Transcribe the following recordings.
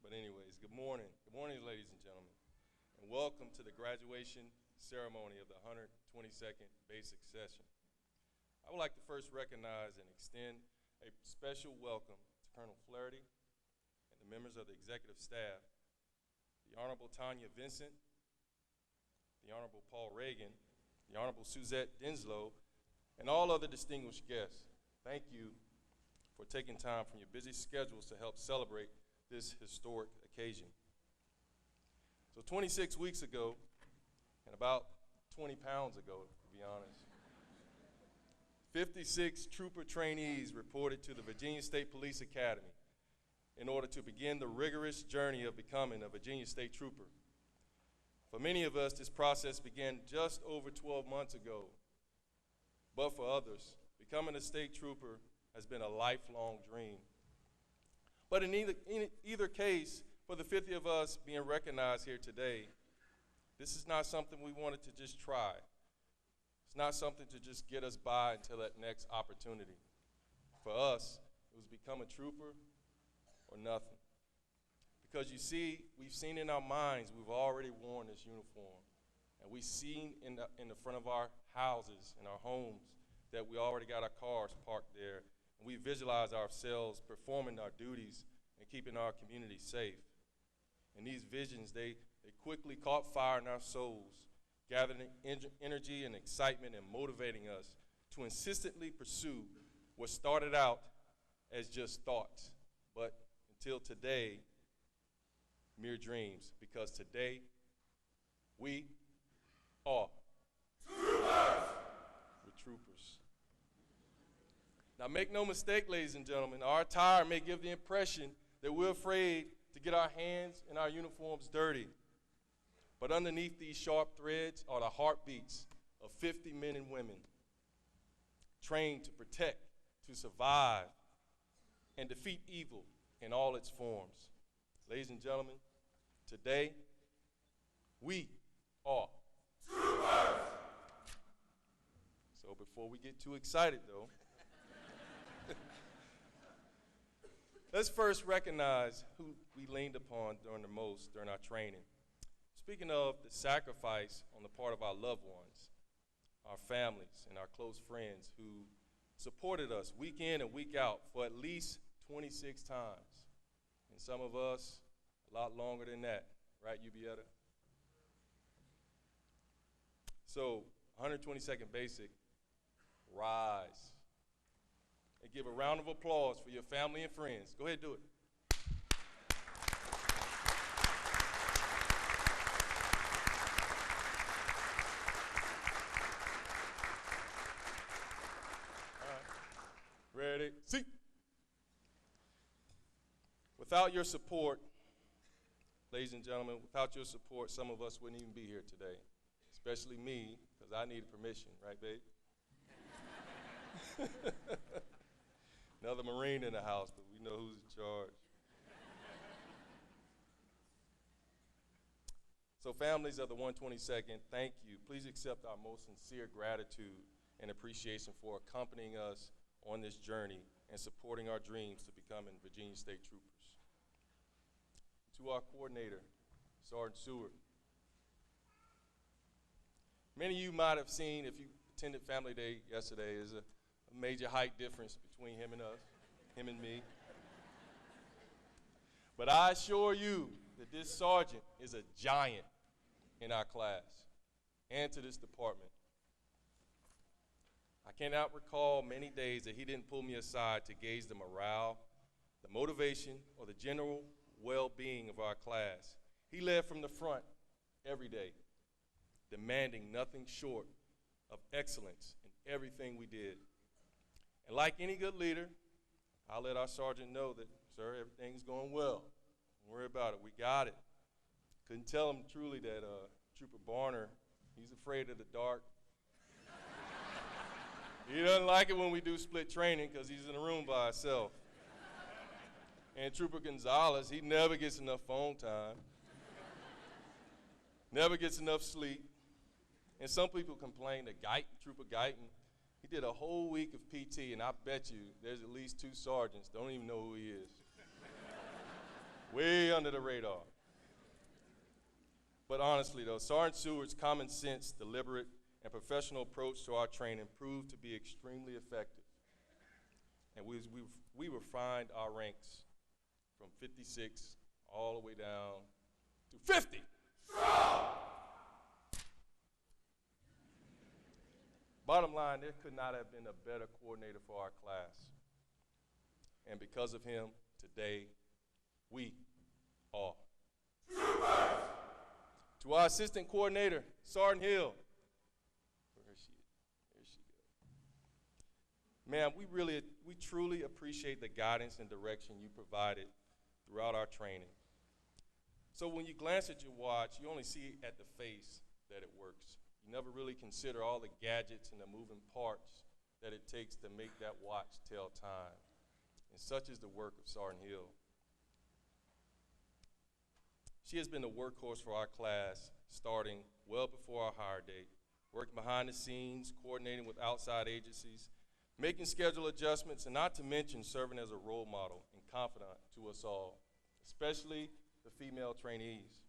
But anyways, good morning. Good morning, ladies and gentlemen, and welcome to the graduation ceremony of the 122nd Basic Session. I would like to first recognize and extend a special welcome to Colonel Flaherty and the members of the executive staff, the Honorable Tanya Vincent, the Honorable Paul Reagan, the Honorable Suzette Denslow, and all other distinguished guests. Thank you for taking time from your busy schedules to help celebrate this historic occasion. So 26 weeks ago, and about 20 pounds ago, to be honest, 56 trooper trainees reported to the Virginia State Police Academy in order to begin the rigorous journey of becoming a Virginia State Trooper. For many of us, this process began just over 12 months ago, but for others, becoming a state trooper has been a lifelong dream. But in either case, for the 50 of us being recognized here today, this is not something we wanted to just try. It's not something to just get us by until that next opportunity. For us, it was become a trooper or nothing. Because you see, we've seen in our minds we've already worn this uniform. And we've seen in the front of our houses, in our homes, that we already got our cars parked there. And we visualize ourselves performing our duties and keeping our community safe. And these visions, they quickly caught fire in our souls, gathering energy and excitement and motivating us to insistently pursue what started out as just thoughts, but until today, mere dreams, because today, we are troopers. We're troopers. Now make no mistake, ladies and gentlemen, our attire may give the impression that we're afraid to get our hands and our uniforms dirty. But underneath these sharp threads are the heartbeats of 50 men and women trained to protect, to survive, and defeat evil in all its forms. Ladies and gentlemen, today, we are troopers. So before we get too excited, though, let's first recognize who we leaned upon during our training. Speaking of the sacrifice on the part of our loved ones, our families, and our close friends who supported us week in and week out for at least 26 times. And some of us, a lot longer than that. Right, Ubietta? So, 122nd Basic, rise. And give a round of applause for your family and friends. Go ahead, do it. All right. Ready, see. Without your support, ladies and gentlemen, without your support, some of us wouldn't even be here today, especially me, because I needed permission, right, babe? Another Marine in the house, but we know who's in charge. So families of the 122nd, thank you. Please accept our most sincere gratitude and appreciation for accompanying us on this journey and supporting our dreams to becoming Virginia State Troopers. To our coordinator, Sergeant Seward. Many of you might have seen, if you attended Family Day yesterday, there's a major height difference between him and us, him and me. But I assure you that this sergeant is a giant in our class and to this department. I cannot recall many days that he didn't pull me aside to gauge the morale, the motivation, or the general well-being of our class. He led from the front every day, demanding nothing short of excellence in everything we did. And like any good leader, I'll let our sergeant know that, sir, everything's going well. Don't worry about it. We got it. Couldn't tell him truly that Trooper Barner, he's afraid of the dark. He doesn't like it when we do split training because he's in the room by himself. And Trooper Gonzalez, he never gets enough phone time, never gets enough sleep. And some people complain that Trooper Guyton, he did a whole week of PT, and I bet you there's at least 2 sergeants don't even know who he is. Way under the radar. But honestly, though, Sergeant Seward's common sense, deliberate, and professional approach to our training proved to be extremely effective. And we refined our ranks from 56 all the way down to 50. Bottom line, there could not have been a better coordinator for our class. And because of him, today, we are. To our assistant coordinator, Sergeant Hill. Where is she? There she goes. Ma'am, we truly appreciate the guidance and direction you provided throughout our training. So when you glance at your watch, you only see at the face that it works. You never really consider all the gadgets and the moving parts that it takes to make that watch tell time. And such is the work of Sergeant Hill. She has been the workhorse for our class, starting well before our hire date, working behind the scenes, coordinating with outside agencies, making schedule adjustments, and not to mention serving as a role model and confidant to us all, especially the female trainees.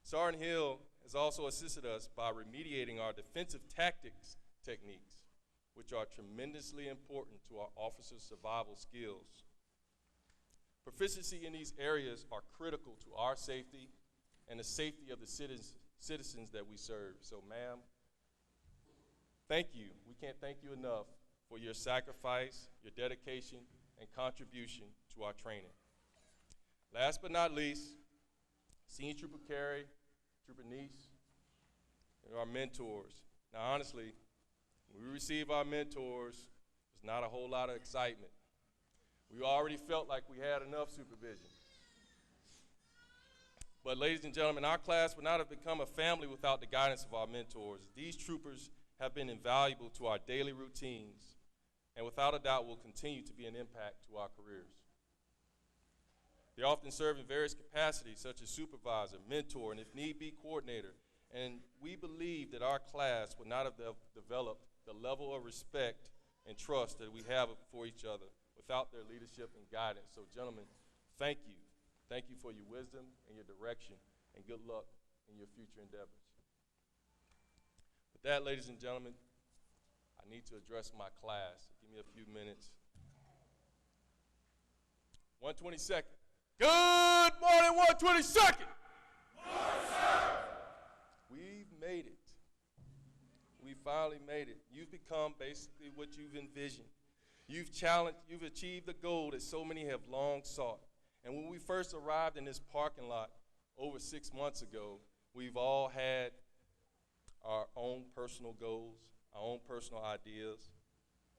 Sergeant Hill has also assisted us by remediating our defensive tactics techniques, which are tremendously important to our officers' survival skills. Proficiency in these areas are critical to our safety and the safety of the citizens that we serve. So, ma'am, thank you. We can't thank you enough for your sacrifice, your dedication, and contribution to our training. Last but not least, Senior Trooper Carey, Trooper Niece, and our mentors. Now, honestly, when we receive our mentors, there's not a whole lot of excitement. We already felt like we had enough supervision. But ladies and gentlemen, our class would not have become a family without the guidance of our mentors. These troopers have been invaluable to our daily routines, and without a doubt will continue to be an impact to our careers. They often serve in various capacities, such as supervisor, mentor, and if need be, coordinator. And we believe that our class would not have developed the level of respect and trust that we have for each other without their leadership and guidance. So, gentlemen, thank you. Thank you for your wisdom and your direction, and good luck in your future endeavors. With that, ladies and gentlemen, I need to address my class. So give me a few minutes. 122nd. Good morning, 122nd. Morning, sir. We've made it. We finally made it. You've become basically what you've envisioned. You've achieved the goal that so many have long sought. And when we first arrived in this parking lot over 6 months ago, we've all had our own personal goals, our own personal ideas,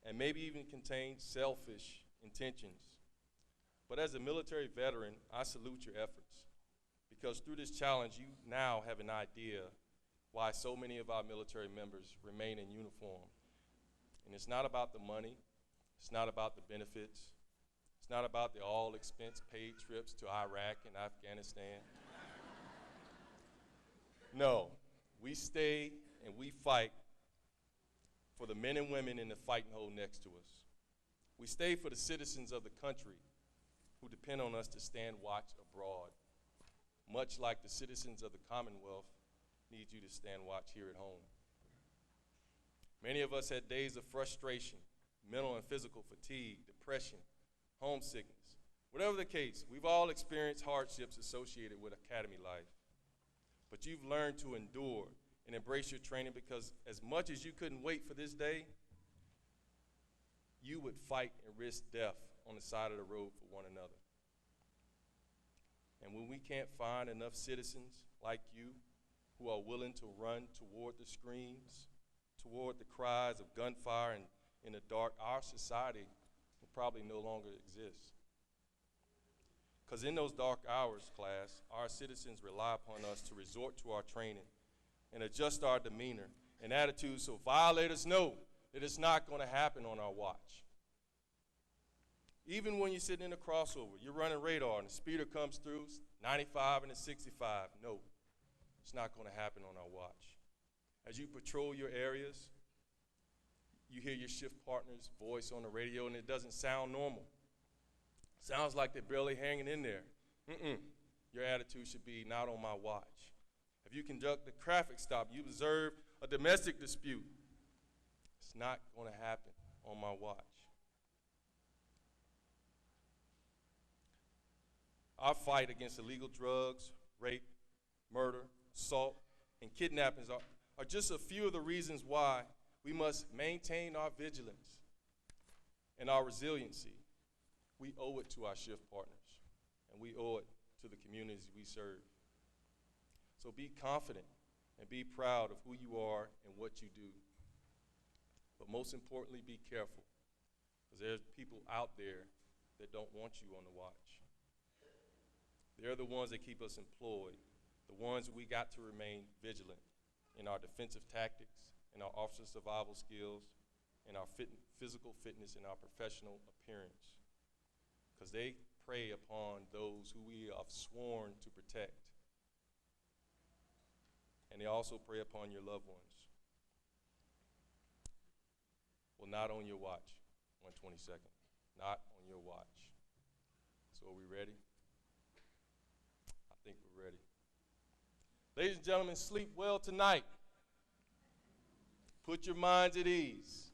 and maybe even contained selfish intentions. But as a military veteran, I salute your efforts, because through this challenge, you now have an idea why so many of our military members remain in uniform. And it's not about the money. It's not about the benefits. It's not about the all-expense-paid trips to Iraq and Afghanistan. No, we stay and we fight for the men and women in the fighting hole next to us. We stay for the citizens of the country who depend on us to stand watch abroad, much like the citizens of the Commonwealth need you to stand watch here at home. Many of us had days of frustration, mental and physical fatigue, depression, homesickness. Whatever the case, we've all experienced hardships associated with academy life. But you've learned to endure and embrace your training, because as much as you couldn't wait for this day, you would fight and risk death on the side of the road for one another. And when we can't find enough citizens like you who are willing to run toward the screams, toward the cries of gunfire and in the dark, our society will probably no longer exist. Because in those dark hours, class, our citizens rely upon us to resort to our training and adjust our demeanor and attitude so violators know that it's not going to happen on our watch. Even when you're sitting in a crossover, you're running radar and the speeder comes through, 95 and a 65. No, it's not going to happen on our watch. As you patrol your areas, you hear your shift partner's voice on the radio and it doesn't sound normal. Sounds like they're barely hanging in there. Your attitude should be not on my watch. If you conduct a traffic stop, you observe a domestic dispute, it's not going to happen on my watch. Our fight against illegal drugs, rape, murder, assault, and kidnappings are just a few of the reasons why we must maintain our vigilance and our resiliency. We owe it to our shift partners, and we owe it to the communities we serve. So be confident and be proud of who you are and what you do. But most importantly, be careful, because there's people out there that don't want you on the watch. They're the ones that keep us employed, the ones we got to remain vigilant in our defensive tactics, in our officer survival skills, in our physical fitness, and our professional appearance, because they prey upon those who we have sworn to protect. And they also prey upon your loved ones. Well, not on your watch, 122nd. Not on your watch. So are we ready? I think we're ready. Ladies and gentlemen, sleep well tonight. Put your minds at ease.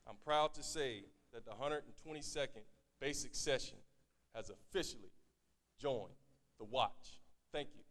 I'm proud to say that the 122nd basic session has officially joined the watch. Thank you.